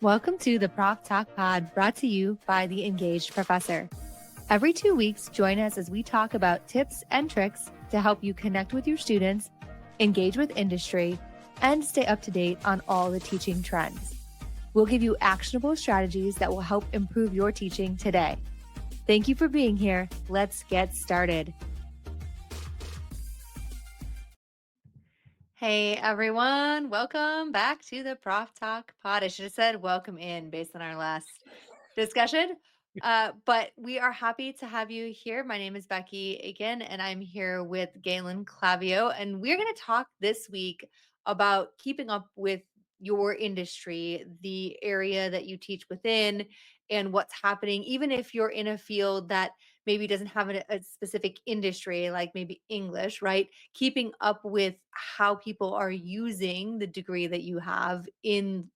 Welcome to the Prof Talk Pod, brought to you by the Engaged Professor. Every 2 weeks, join us as we talk about tips and tricks to help you connect with your students, engage with industry, and stay up to date on all the teaching trends. We'll give you actionable strategies that will help improve your teaching today. Thank you for being here. Let's get started. Hey everyone, welcome back to the Prof Talk Pod. I should have said welcome in based on our last discussion, but we are happy to have you here. My name is Becky again, and I'm here with Galen Clavio, and we're going to talk this week about keeping up with your industry, the area that you teach within, and what's happening, even if you're in a field that maybe doesn't have a specific industry, like maybe English, right? Keeping up with how people are using the degree that you have in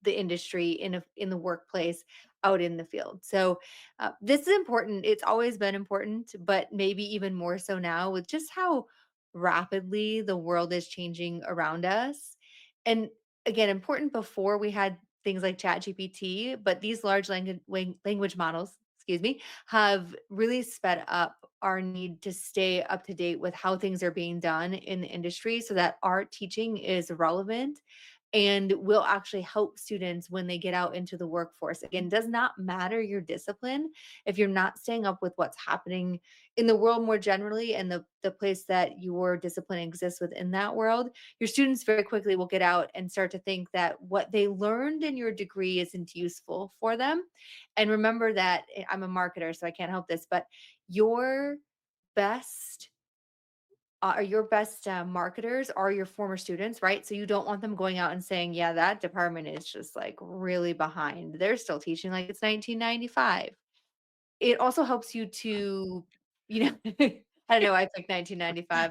the industry, in the workplace, out in the field. So this is important. It's always been important, but maybe even more so now with just how rapidly the world is changing around us. And again, important before we had things like ChatGPT, but these large language models, excuse me, have really sped up our need to stay up to date with how things are being done in the industry so that our teaching is relevant and will actually help students when they get out into the workforce. Again, does not matter your discipline if you're not staying up with what's happening in the world more generally and the place that your discipline exists within that world. Your students very quickly will get out and start to think that what they learned in your degree isn't useful for them. And remember that I'm a marketer, so I can't help this, but your best your best marketers are your former students, right? So you don't want them going out and saying, yeah, that department is just like really behind. They're still teaching like it's 1995. It also helps you to, you know, I don't know, I picked 1995.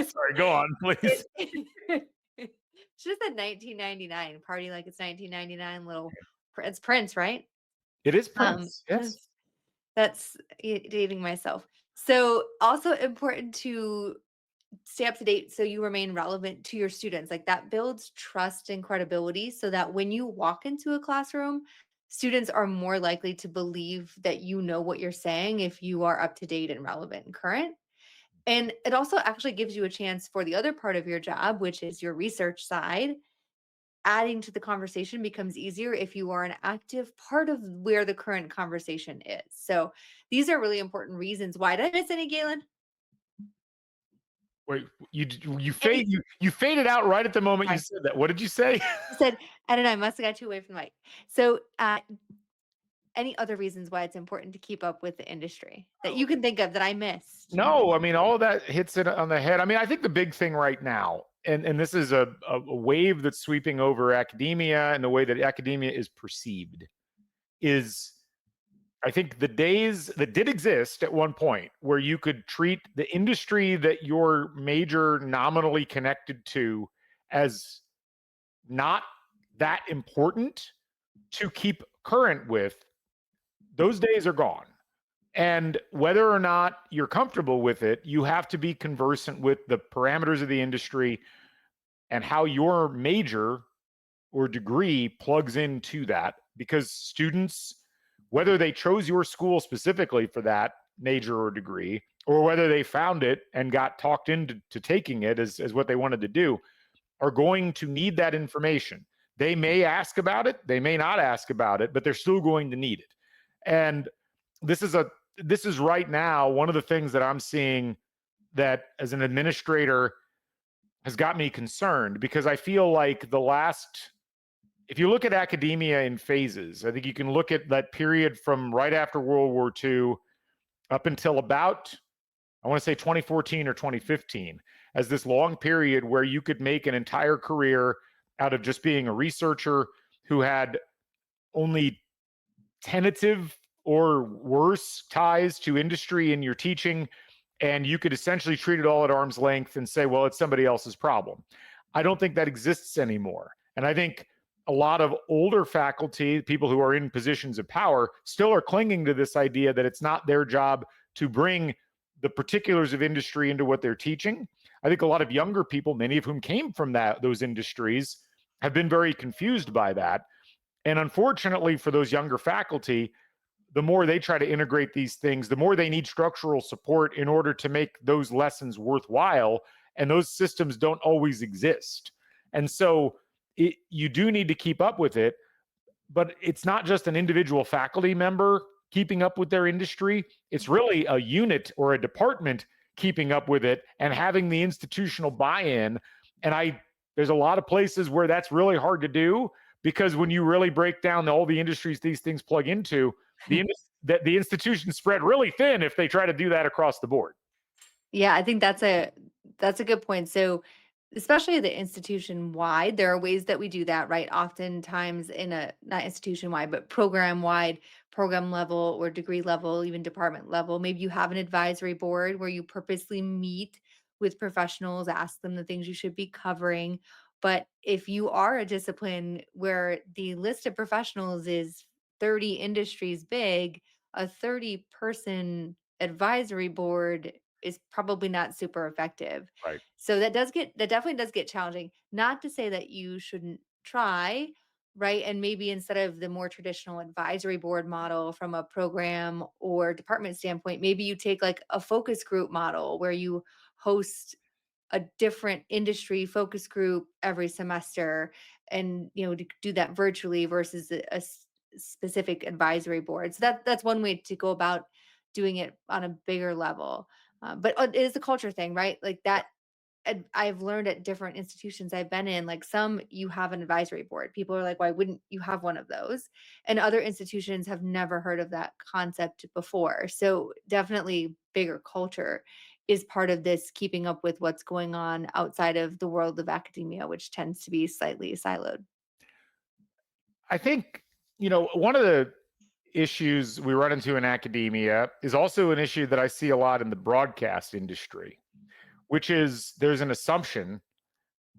Sorry, go on, please. Should have said 1999, party like it's 1999, it's Prince, right? It is Um, Prince. Yes. that's dating myself. So also important to stay up to date so you remain relevant to your students. Like that builds trust and credibility so that when you walk into a classroom, students are more likely to believe that you know what you're saying if you are up to date and relevant and current. And it also actually gives you a chance for the other part of your job, which is your research side. Adding to the conversation becomes easier if you are an active part of where the current conversation is. So these are really important reasons why. Did I miss any, Galen? Wait, you Any, faded out right at the moment you sorry. said that. What did you say? I said, I don't know, I must have got you away from the mic. So any other reasons why it's important to keep up with the industry that you can think of that I missed? No, I mean all of that hits it on the head. I mean, I think the big thing right now, and this is a wave that's sweeping over academia and the way that academia is perceived, is I think the days that did exist at one point where you could treat the industry that your major nominally connected to as not that important to keep current with, those days are gone. And whether or not you're comfortable with it, you have to be conversant with the parameters of the industry and how your major or degree plugs into that. Because students, whether they chose your school specifically for that major or degree, or whether they found it and got talked into taking it as what they wanted to do, are going to need that information. They may ask about it, they may not ask about it, but they're still going to need it. And this is right now one of the things that I'm seeing that as an administrator has got me concerned, because I feel like if you look at academia in phases, I think you can look at that period from right after World War II up until about, I want to say 2014 or 2015, as this long period where you could make an entire career out of just being a researcher who had only tentative or worse ties to industry in your teaching, and you could essentially treat it all at arm's length and say, well, it's somebody else's problem. I don't think that exists anymore. And I think a lot of older faculty, people who are in positions of power, still are clinging to this idea that it's not their job to bring the particulars of industry into what they're teaching. I think a lot of younger people, many of whom came from those industries, have been very confused by that. And unfortunately for those younger faculty, the more they try to integrate these things, the more they need structural support in order to make those lessons worthwhile. And those systems don't always exist. And so you do need to keep up with it, but it's not just an individual faculty member keeping up with their industry. It's really a unit or a department keeping up with it and having the institutional buy-in. And there's a lot of places where that's really hard to do, because when you really break down all the industries these things plug into, the institutions spread really thin if they try to do that across the board. Yeah, I think that's a good point. So, especially the institution wide, there are ways that we do that, right? Oftentimes in a not institution wide, but program wide, program level or degree level, even department level. Maybe you have an advisory board where you purposely meet with professionals, ask them the things you should be covering. But if you are a discipline where the list of professionals is 30 industries big, a 30-person advisory board is probably not super effective. Right. So that definitely does get challenging. Not to say that you shouldn't try, right? And maybe instead of the more traditional advisory board model from a program or department standpoint, maybe you take like a focus group model where you host a different industry focus group every semester, and to do that virtually versus specific advisory board. So that's one way to go about doing it on a bigger level. But it is a culture thing, right? Like that. I've learned at different institutions I've been in, like some you have an advisory board. People are like, why wouldn't you have one of those? And other institutions have never heard of that concept before. So definitely bigger culture is part of this keeping up with what's going on outside of the world of academia, which tends to be slightly siloed. I think, one of the issues we run into in academia is also an issue that I see a lot in the broadcast industry, which is there's an assumption,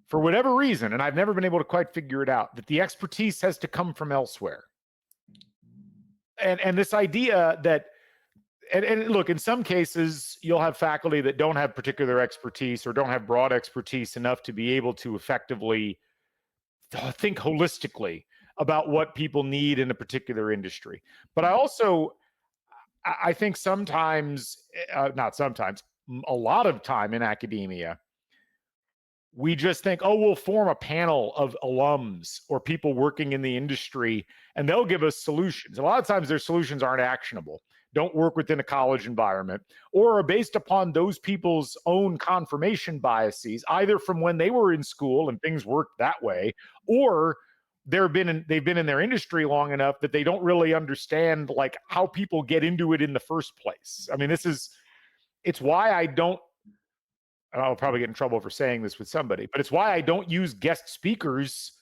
for whatever reason, and I've never been able to quite figure it out, that the expertise has to come from elsewhere. And this idea that, and look, in some cases, you'll have faculty that don't have particular expertise or don't have broad expertise enough to be able to effectively think holistically about what people need in a particular industry. But I think sometimes, not sometimes, a lot of time in academia, we just think, oh, we'll form a panel of alums or people working in the industry and they'll give us solutions. A lot of times their solutions aren't actionable, don't work within a college environment, or are based upon those people's own confirmation biases, either from when they were in school and things worked that way, or they've been in their industry long enough that they don't really understand like how people get into it in the first place. I mean, it's why I don't, I'll probably get in trouble for saying this with somebody, but it's why I don't use guest speakers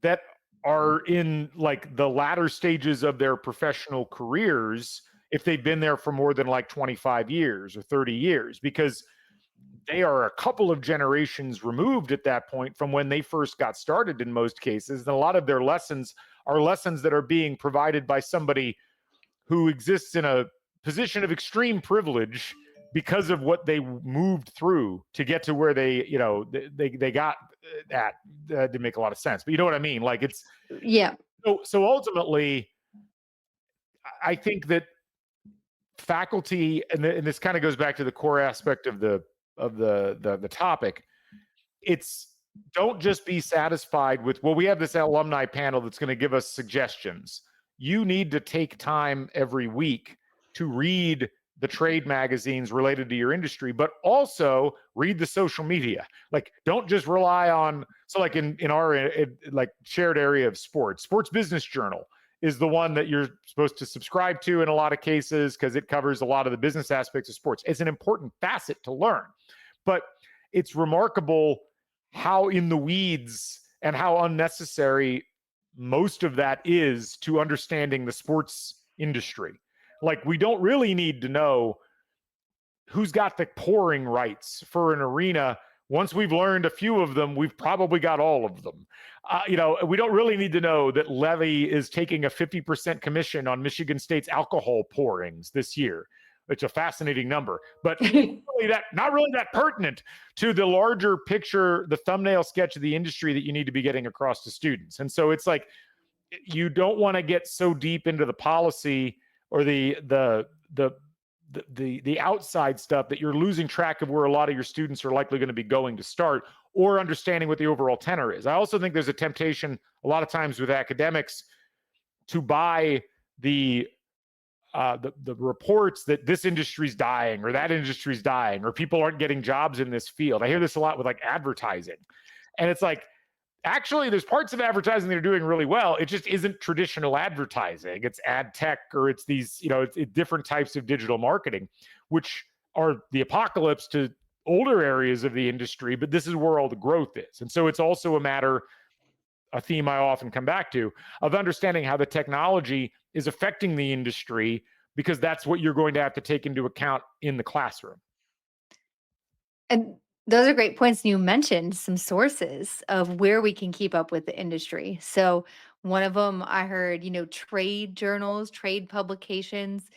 that are in like the latter stages of their professional careers if they've been there for more than like 25 years or 30 years, because they are a couple of generations removed at that point from when they first got started in most cases. And a lot of their lessons are lessons that are being provided by somebody who exists in a position of extreme privilege because of what they moved through to get to where they got at. That didn't make a lot of sense, but you know what I mean? Like it's Yeah. so ultimately, I think that faculty, and this kind of goes back to the core aspect of the topic. It's, don't just be satisfied with, well, we have this alumni panel that's going to give us suggestions. You need to take time every week to read the trade magazines related to your industry, but also read the social media. Like, don't just rely on, so like in our like shared area of sports business journal is the one that you're supposed to subscribe to in a lot of cases because it covers a lot of the business aspects of sports. It's an important facet to learn, but it's remarkable how in the weeds and how unnecessary most of that is to understanding the sports industry. Like, we don't really need to know who's got the pouring rights for an arena. Once we've learned a few of them, we've probably got all of them. We don't really need to know that Levy is taking a 50% commission on Michigan State's alcohol pourings this year. It's a fascinating number, but not really that pertinent to the larger picture, the thumbnail sketch of the industry that you need to be getting across to students. And so it's like you don't want to get so deep into the policy or the outside stuff that you're losing track of where a lot of your students are likely going to be going to start, or understanding what the overall tenor is. I also think there's a temptation a lot of times with academics to buy the the reports that this industry's dying or that industry's dying or people aren't getting jobs in this field. I hear this a lot with like advertising, and it's like, actually, there's parts of advertising that are doing really well. It just isn't traditional advertising. It's ad tech, or it's these, it's different types of digital marketing, which are the apocalypse to older areas of the industry. But this is where all the growth is. And so it's also a matter, a theme I often come back to, of understanding how the technology is affecting the industry, because that's what you're going to have to take into account in the classroom. And those are great points. You mentioned some sources of where we can keep up with the industry. So, one of them I heard, trade journals, trade publications.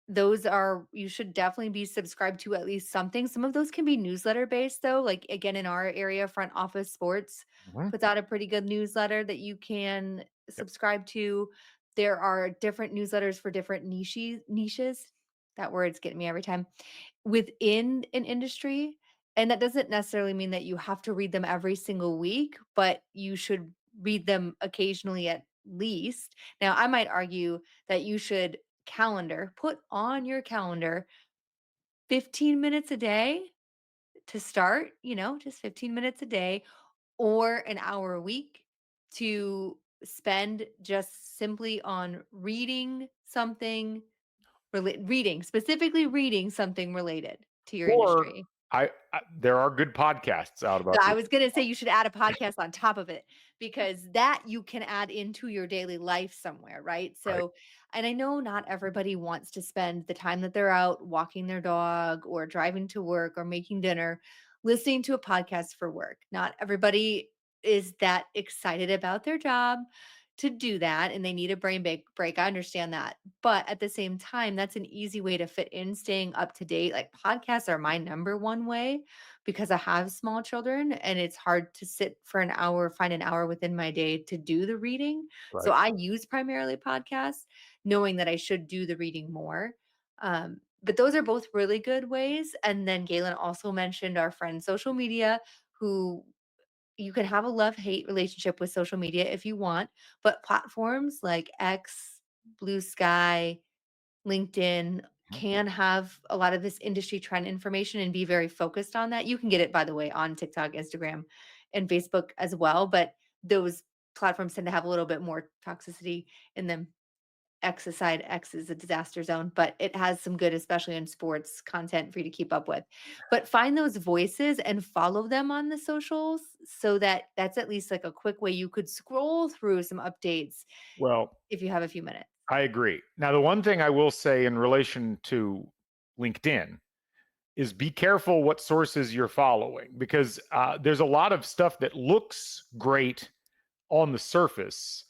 Those are, you should definitely be subscribed to at least something. Some of those can be newsletter based though. Like again, in our area, Front Office Sports Mhm. puts out a pretty good newsletter that you can Yep. subscribe to. There are different newsletters for different niches. That word's getting me every time. Within an industry. And that doesn't necessarily mean that you have to read them every single week, but you should read them occasionally at least. Now, I might argue that you should put on your calendar 15 minutes a day to start, just 15 minutes a day or an hour a week to spend just simply on specifically reading something related to your Or industry. there are good podcasts out So about I this. was gonna say you should add a podcast on top of it because that you can add into your daily life somewhere, right? Right. So, and I know not everybody wants to spend the time that they're out walking their dog or driving to work or making dinner listening to a podcast for work. Not everybody is that excited about their job to do that and they need a break. I understand that. But at the same time, that's an easy way to fit in staying up to date. Like podcasts are my number one way because I have small children and it's hard to sit for an hour, find an hour within my day to do the reading. So Right. I use primarily podcasts, knowing that I should do the reading more. But those are both really good ways. And then Galen also mentioned our friend social media, who you can have a love hate relationship with social media if you want, but platforms like X, Blue Sky, LinkedIn Mhm. can have a lot of this industry trend information and be very focused on that. You can get it, by the way, on TikTok, Instagram, and Facebook as well. But those platforms tend to have a little bit more toxicity in them. X aside, X is a disaster zone, but it has some good, especially in sports content for you to keep up with. But find those voices and follow them on the socials so that that's at least like a quick way you could scroll through some updates Well, if you have a few minutes. I agree. Now, the one thing I will say in relation to LinkedIn is be careful what sources you're following, because there's a lot of stuff that looks great on the surface.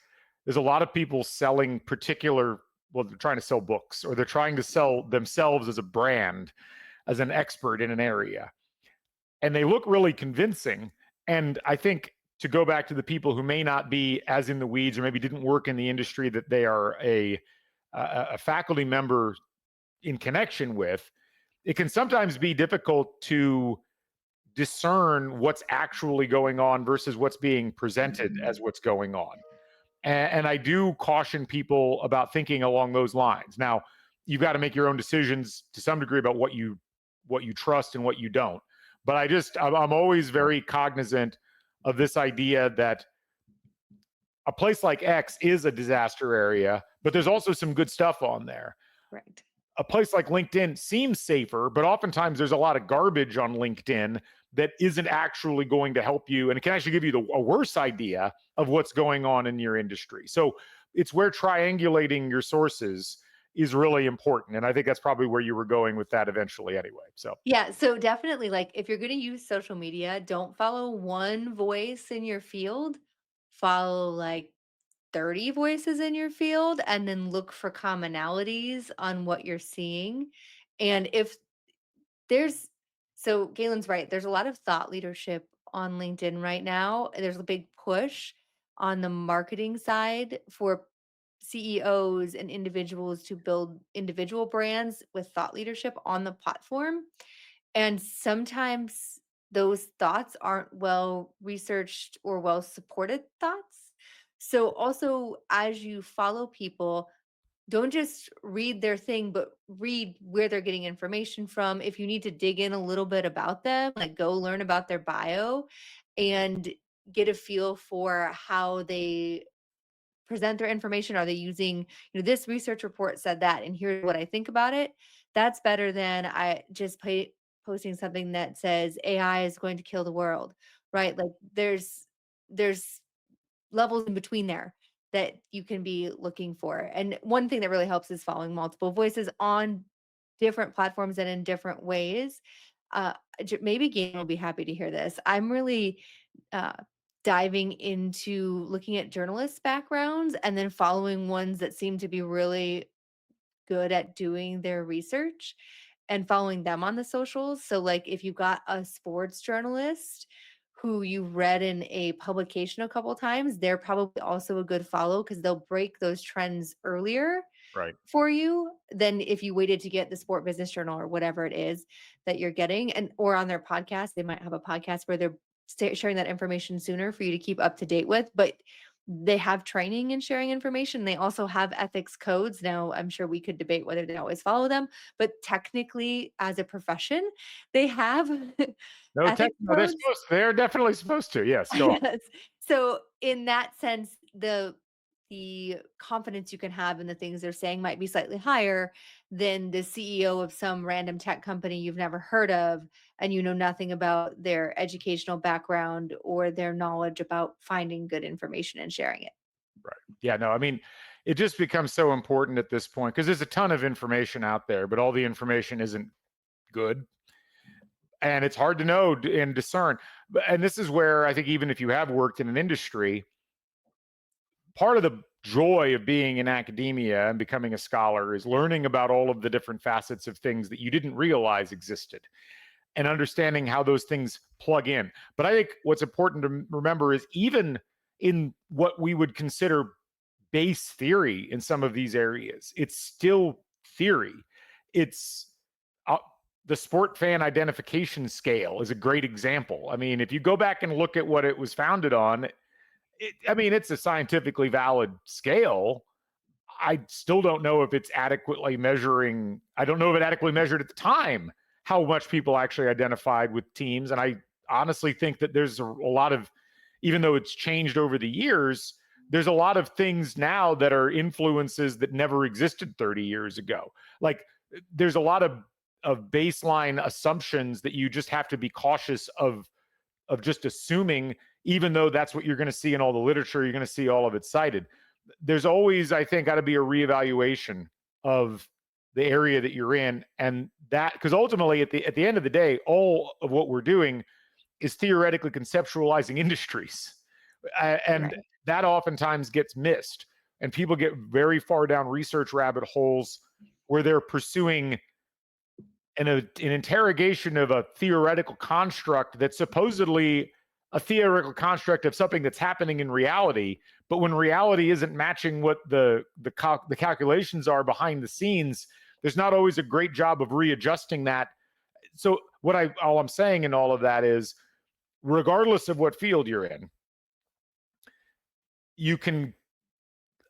There's a lot of people selling particular, well, they're trying to sell books or they're trying to sell themselves as a brand, as an expert in an area. And they look really convincing. And I think, to go back to the people who may not be as in the weeds or maybe didn't work in the industry that they are a faculty member in connection with, it can sometimes be difficult to discern what's actually going on versus what's being presented Mhm. as what's going on. And I do caution people about thinking along those lines. Now, you've got to make your own decisions to some degree about what you trust and what you don't. But I'm always very cognizant of this idea that a place like X is a disaster area, but there's also some good stuff on there. Right. A place like LinkedIn seems safer, but oftentimes there's a lot of garbage on LinkedIn that isn't actually going to help you, and it can actually give you a worse idea of what's going on in your industry. So it's where triangulating your sources is really important, and I think that's probably where you were going with that eventually anyway. So Yeah, so definitely like if you're going to use social media, don't follow one voice in your field. Follow like 30 voices in your field and then look for commonalities on what you're seeing And if there's so Galen's right, there's a lot of thought leadership on LinkedIn right now. There's a big push on the marketing side for CEOs and individuals to build individual brands with thought leadership on the platform. And sometimes those thoughts aren't well researched or well supported thoughts. So, also, as you follow people, don't just read their thing, but read where they're getting information from. If you need to dig in a little bit about them, like go learn about their bio and get a feel for how they present their information. Are they using, this research report said that, and here's what I think about it. That's better than I just posting something that says AI is going to kill the world, right? Like there's levels in between there that you can be looking for. And one thing that really helps is following multiple voices on different platforms and in different ways. Maybe Gabe will be happy to hear this. I'm really uh, diving into looking at journalists' backgrounds and then following ones that seem to be really good at doing their research and following them on the socials. So, like, if you've got a sports journalist who you've read in a publication a couple times, they're probably also a good follow because they'll break those trends earlier Right. for you than if you waited to get the Sport Business Journal or whatever it is that you're getting. And or on their podcast, they might have a podcast where they're sharing that information sooner for you to keep up to date with. But they have training in sharing information. They also have ethics codes. Now, I'm sure we could debate whether they always follow them, but technically, as a profession, they have No, ethics no, they're codes. supposed. They're definitely supposed to. Yes, go on. Yes. So in that sense, the confidence you can have in the things they're saying might be slightly higher than the CEO of some random tech company you've never heard of and you know nothing about their educational background or their knowledge about finding good information and sharing it. Right. Yeah. No. I mean, it just becomes so important at this point because there's a ton of information out there, but all the information isn't good, and it's hard to know and discern. And this is where I think even if you have worked in an industry, part of the joy of being in academia and becoming a scholar is learning about all of the different facets of things that you didn't realize existed and understanding how those things plug in. But I think what's important to remember is even in what we would consider base theory in some of these areas, it's still theory. It's uh, the sport fan identification scale is a great example. I mean, if you go back and look at what it was founded on, I mean, it's a scientifically valid scale. I still don't know if it's adequately measuring. I don't know if it adequately measured at the time how much people actually identified with teams. And I honestly think that there's a lot of, even though it's changed over the years, there's a lot of things now that are influences that never existed 30 years ago. Like there's a lot of baseline assumptions that you just have to be cautious of just assuming, even though that's what you're going to see in all the literature, you're going to see all of it cited. There's always, I think, got to be a reevaluation of the area that you're in, and that because ultimately, at the end of the day, all of what we're doing is theoretically conceptualizing industries, and Right. that oftentimes gets missed, and people get very far down research rabbit holes where they're pursuing an interrogation of a theoretical construct that's supposedly a theoretical construct of something that's happening in reality, but when reality isn't matching what the calculations are behind the scenes, there's not always a great job of readjusting that. So what I all I'm saying in all of that is, regardless of what field you're in, you can,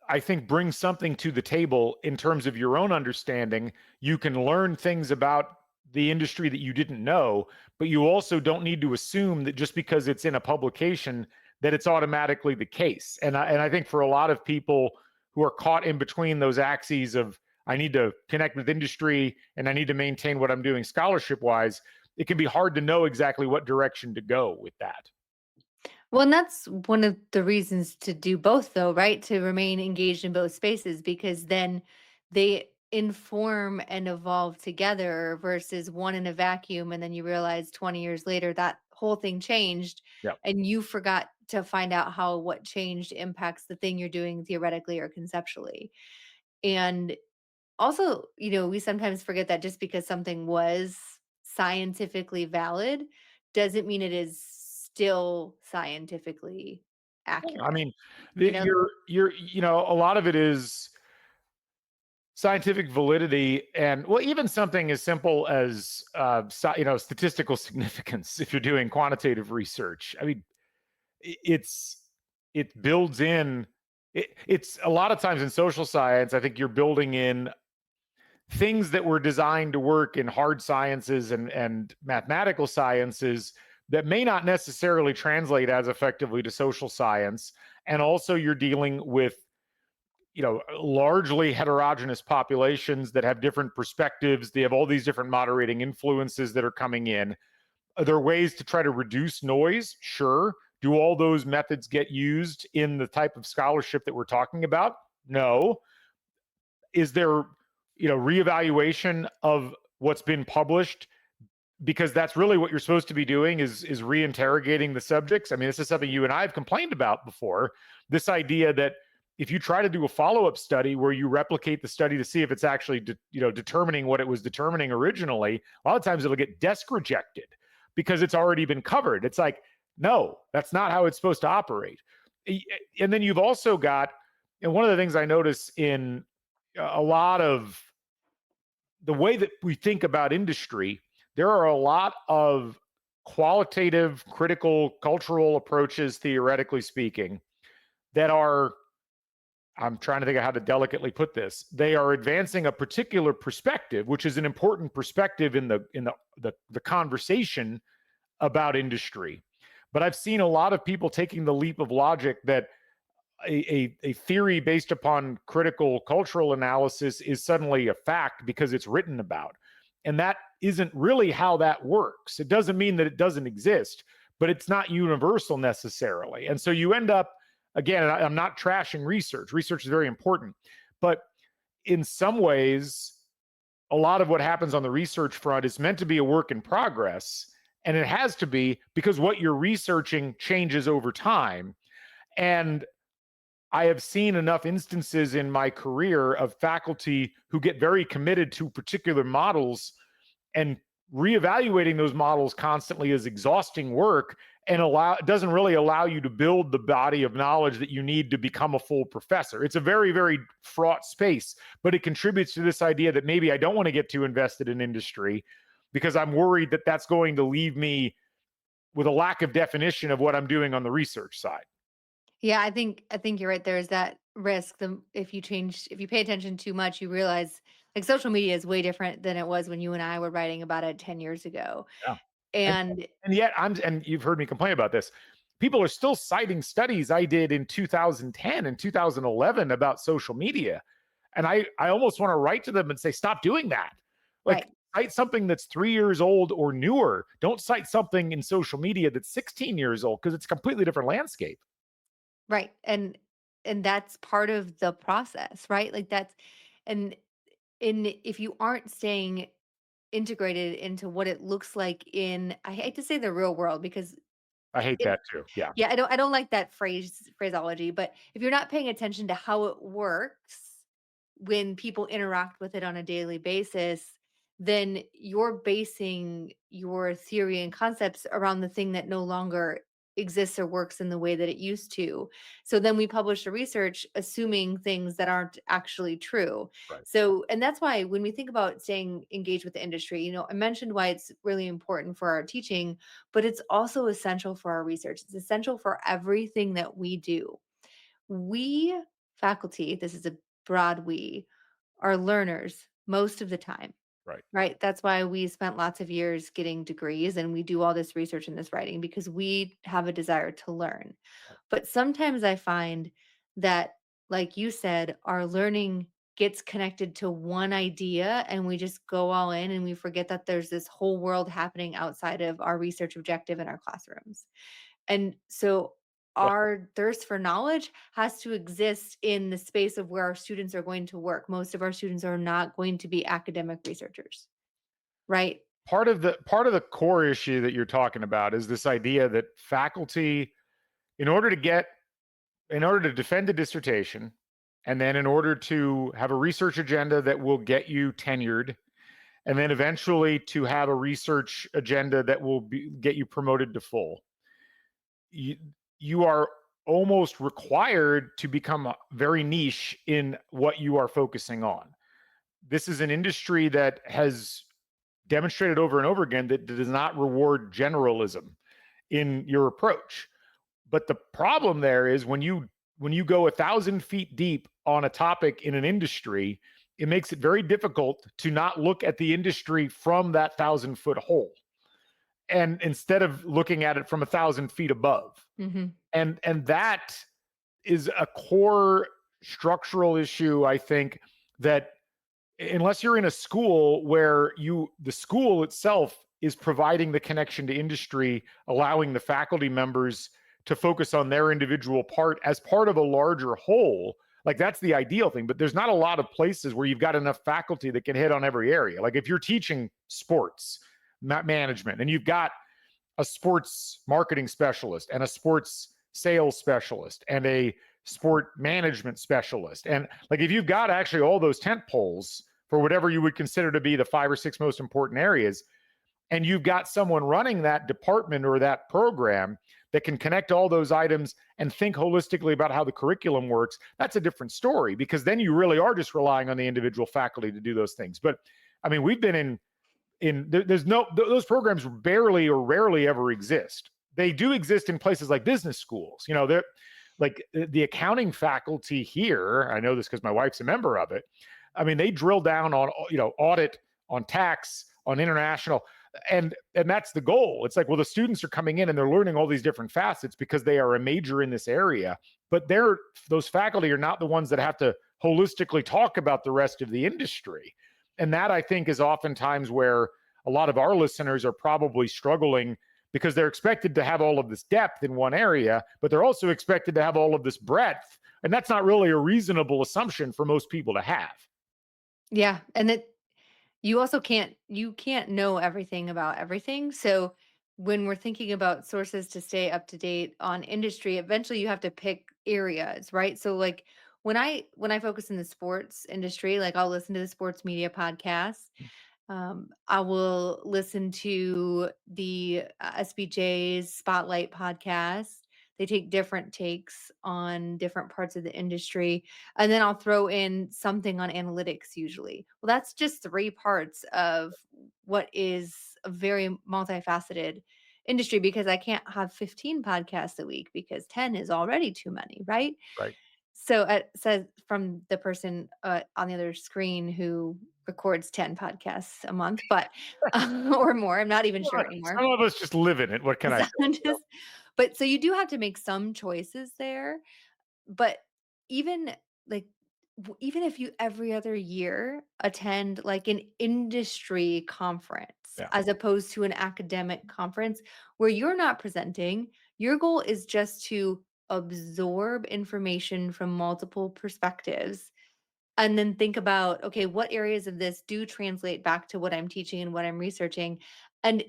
I think, bring something to the table in terms of your own understanding. You can learn things about the industry that you didn't know, but you also don't need to assume that just because it's in a publication that it's automatically the case. And I think for a lot of people who are caught in between those axes of I need to connect with industry and I need to maintain what I'm doing scholarship wise, it can be hard to know exactly what direction to go with that. Well, and that's one of the reasons to do both, though, right? To remain engaged in both spaces because then they inform and evolve together versus one in a vacuum. And then you realize 20 years later that whole thing changed Yeah. and you forgot to find out how what changed impacts the thing you're doing theoretically or conceptually. And also, we sometimes forget that just because something was scientifically valid doesn't mean it is still scientifically Yeah, I accurate. mean, You know? a lot of it is scientific validity, and well, even something as simple as statistical significance. If you're doing quantitative research, I mean, it's it builds in. It's a lot of times in social science. I think you're building in things that were designed to work in hard sciences and mathematical sciences that may not necessarily translate as effectively to social science. And also, you're dealing with largely heterogeneous populations that have different perspectives. They have all these different moderating influences that are coming in. Are there ways to try to reduce noise? Sure. Do all those methods get used in the type of scholarship that we're talking about? No. Is there, reevaluation of what's been published, because that's really what you're supposed to be doing, is reinterrogating the subjects. I mean, this is something you and I have complained about before. This idea that if you try to do a follow-up study where you replicate the study to see if it's actually determining what it was determining originally, a lot of times it'll get desk rejected because it's already been covered. It's like, no, that's not how it's supposed to operate. And then you've also got, and one of the things I notice in a lot of the way that we think about industry, there are a lot of qualitative, critical, cultural approaches, theoretically speaking, that are, I'm trying to think of how to delicately put this. They are advancing a particular perspective, which is an important perspective in the conversation about industry. But I've seen a lot of people taking the leap of logic that a theory based upon critical cultural analysis is suddenly a fact because it's written about. And that isn't really how that works. It doesn't mean that it doesn't exist, but it's not universal necessarily. And so you end up, again, I'm not trashing research. Research is very important. But in some ways, a lot of what happens on the research front is meant to be a work in progress. And it has to be, because what you're researching changes over time. And I have seen enough instances in my career of faculty who get very committed to particular models, and reevaluating those models constantly is exhausting work, and doesn't really allow you to build the body of knowledge that you need to become a full professor. It's a very, very fraught space, but it contributes to this idea that maybe I don't want to get too invested in industry because I'm worried that that's going to leave me with a lack of definition of what I'm doing on the research side. Yeah, I think you're right. There's that risk. If you pay attention too much, you realize like social media is way different than it was when you and I were writing about it 10 years ago. Yeah. And And and yet and you've heard me complain about this. People are still citing studies I did in 2010 and 2011 about social media. And I almost want to write to them and say, stop doing that. Like, right, cite something that's 3 years old or newer. Don't cite something in social media that's 16 years old because it's a completely different landscape. right. And that's part of the process, right? Like that's and if you aren't staying integrated into what it looks like in, I hate to say the real world because I hate it that too. Yeah. yeah, I don't like that phraseology, but if you're not paying attention to how it works when people interact with it on a daily basis, then you're basing your theory and concepts around the thing that no longer exists or works in the way that it used to. So then we publish the research assuming things that aren't actually true. Right. So, and that's why when we think about staying engaged with the industry, I mentioned why it's really important for our teaching, but it's also essential for our research. It's essential for everything that we do. We, faculty, this is a broad we, are learners most of the time, Right. right? That's why we spent lots of years getting degrees and we do all this research and this writing because we have a desire to learn. Right. But sometimes I find that, like you said, our learning gets connected to one idea and we just go all in and we forget that there's this whole world happening outside of our research objective in our classrooms. And so Well, our thirst for knowledge has to exist in the space of where our students are going to work. Most of our students are not going to be academic researchers, right? part of the core issue that you're talking about is this idea that faculty, in order to defend a dissertation, And then in order to have a research agenda that will get you tenured, and then eventually to have a research agenda that will get you promoted to full, you, you are almost required to become very niche in what you are focusing on. This is an industry that has demonstrated over and over again that does not reward generalism in your approach. But the problem there is when you go 1,000 feet deep on a topic in an industry, it makes it very difficult to not look at the industry from that 1,000 foot hole, and instead of looking at it from 1,000 feet above. Mhm. And that is a core structural issue, I think, that unless you're in a school where the school itself is providing the connection to industry, allowing the faculty members to focus on their individual part as part of a larger whole, like that's the ideal thing. But there's not a lot of places where you've got enough faculty that can hit on every area. Like if you're teaching sports management and you've got a sports marketing specialist and a sports sales specialist and a sport management specialist. And like if you've got actually all those tent poles for whatever you would consider to be the 5 or 6 most important areas, and you've got someone running that department or that program that can connect all those items and think holistically about how the curriculum works, that's a different story, because then you really are just relying on the individual faculty to do those things. But I mean, we've been there's no, those programs barely or rarely ever exist. They do exist in places like business schools. They're like the accounting faculty here. I know this because my wife's a member of it. I mean, they drill down on audit, on tax, on international, and that's the goal. It's like, well, the students are coming in and they're learning all these different facets because they are a major in this area, but those faculty are not the ones that have to holistically talk about the rest of the industry. And that, I think, is oftentimes where a lot of our listeners are probably struggling, because they're expected to have all of this depth in one area, but they're also expected to have all of this breadth. And that's not really a reasonable assumption for most people to have. Yeah, and that you can't know everything about everything. So when we're thinking about sources to stay up to date on industry, eventually you have to pick areas, right? So like when I focus in the sports industry, like I'll listen to the sports media podcasts. I will listen to the SBJ's Spotlight podcast. They take different takes on different parts of the industry. And then I'll throw in something on analytics usually. Well, that's just three parts of what is a very multifaceted industry, because I can't have 15 podcasts a week because 10 is already too many, right? Right. So it says from the person on the other screen who records 10 podcasts a month, but or more. I'm not even sure anymore. Some of us just live in it. What can I So say? I'm just, but so you do have to make some choices there. But even like even if you every other year attend like an industry conference Yeah. as opposed to an academic conference where you're not presenting, your goal is just to absorb information from multiple perspectives and then think about, okay, what areas of this do translate back to what I'm teaching and what I'm researching? And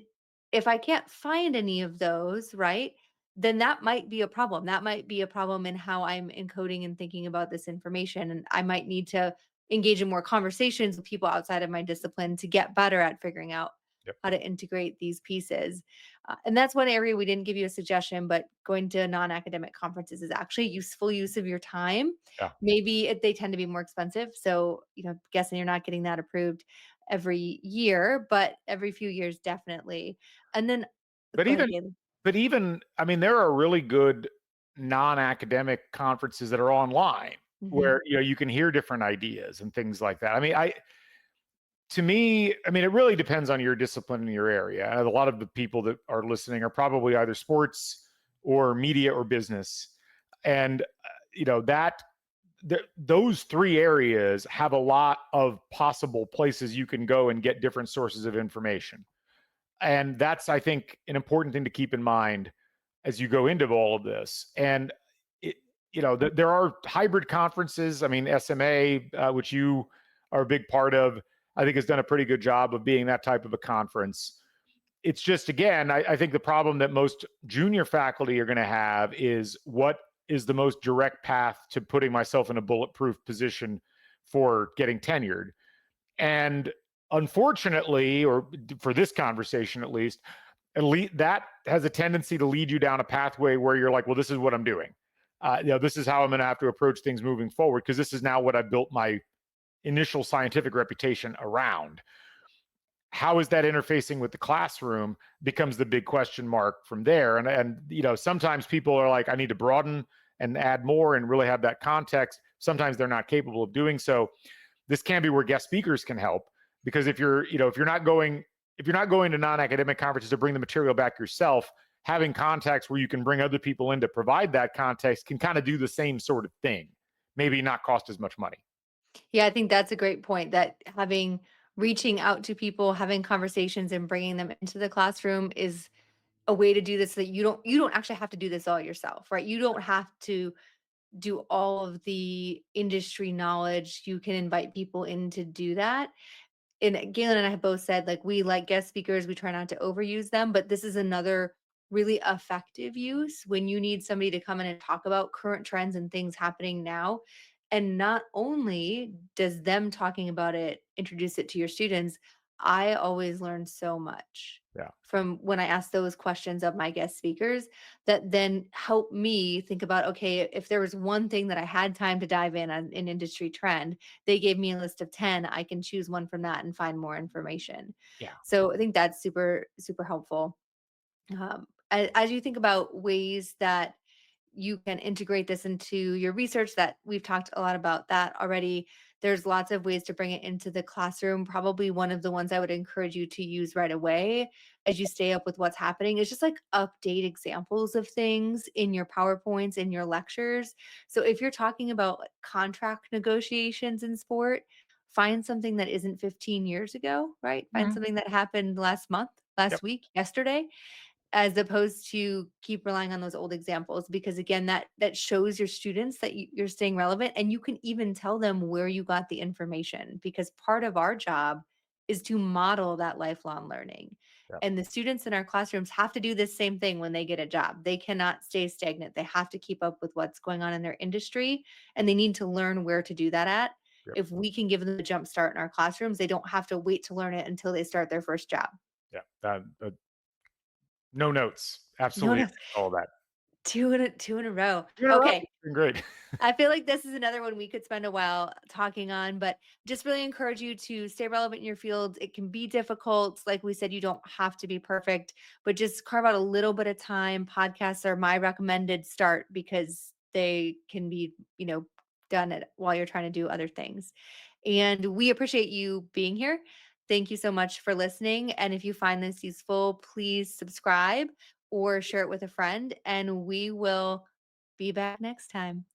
if I can't find any of those, right, then that might be a problem. That might be a problem in how I'm encoding and thinking about this information. And I might need to engage in more conversations with people outside of my discipline to get better at figuring out Yep. how to integrate these pieces. And that's one area we didn't give you a suggestion, but going to non academic conferences is actually useful use of your time. Yeah. Maybe they tend to be more expensive. So, guessing you're not getting that approved every year, but every few years, definitely. And then But go ahead, even, Gabe. I mean, there are really good non-academic conferences that are online Mhm. where you can hear different ideas and things like that. I mean, to me, I mean, it really depends on your discipline in your area. And a lot of the people that are listening are probably either sports or media or business, and that those three areas have a lot of possible places you can go and get different sources of information. And that's, I think, an important thing to keep in mind as you go into all of this. And it, there are hybrid conferences. I mean, SMA, which you are a big part of, I think has done a pretty good job of being that type of a conference. It's just, again, I think the problem that most junior faculty are going to have is what is the most direct path to putting myself in a bulletproof position for getting tenured. And unfortunately, or for this conversation at least that has a tendency to lead you down a pathway where you're like, well, this is what I'm doing. This is how I'm going to have to approach things moving forward because this is now what I built my initial scientific reputation around. How is that interfacing with the classroom becomes the big question mark from there. And sometimes people are like, I need to broaden and add more and really have that context. Sometimes they're not capable of doing so. This can be where guest speakers can help, because if you're not going to non-academic conferences to bring the material back yourself, having contacts where you can bring other people in to provide that context can kind of do the same sort of thing, maybe not cost as much money. Yeah, I think that's a great point, that having reaching out to people, having conversations and bringing them into the classroom is a way to do this so that you don't actually have to do this all yourself, right? You don't have to do all of the industry knowledge. You can invite people in to do that. And Galen and I have both said, like, we like guest speakers, we try not to overuse them, but this is another really effective use when you need somebody to come in and talk about current trends and things happening now. And not only does them talking about it introduce it to your students, I always learn so much Yeah. from when I ask those questions of my guest speakers that then help me think about, okay, if there was one thing that I had time to dive in on an industry trend, they gave me a list of 10, I can choose one from that and find more information. Yeah. So I think that's super, super helpful. As you think about ways that you can integrate this into your research, that we've talked a lot about that already. There's lots of ways to bring it into the classroom. Probably one of the ones I would encourage you to use right away as you stay up with what's happening is just like update examples of things in your PowerPoints, in your lectures. So if you're talking about like contract negotiations in sport, find something that isn't 15 years ago, right? Find Mhm. something that happened last month, Yep. last week, yesterday, as opposed to keep relying on those old examples, because again that shows your students that you're staying relevant, and you can even tell them where you got the information, because part of our job is to model that lifelong learning, Yep. and the students in our classrooms have to do this same thing when they get a job. They cannot stay stagnant. They have to keep up with what's going on in their industry, and they need to learn where to do that at. Yep. If we can give them a jump start in our classrooms, they don't have to wait to learn it until they start their first job. Yeah. No notes. No, Absolutely no, agree with all that. 2 in a row. You're in a row. Okay. It's been great. I feel like this is another one we could spend a while talking on, but just really encourage you to stay relevant in your field. It can be difficult. Like we said, you don't have to be perfect, but just carve out a little bit of time. Podcasts are my recommended start because they can be, done it while you're trying to do other things. And we appreciate you being here. Thank you so much for listening. And if you find this useful, please subscribe or share it with a friend, and we will be back next time.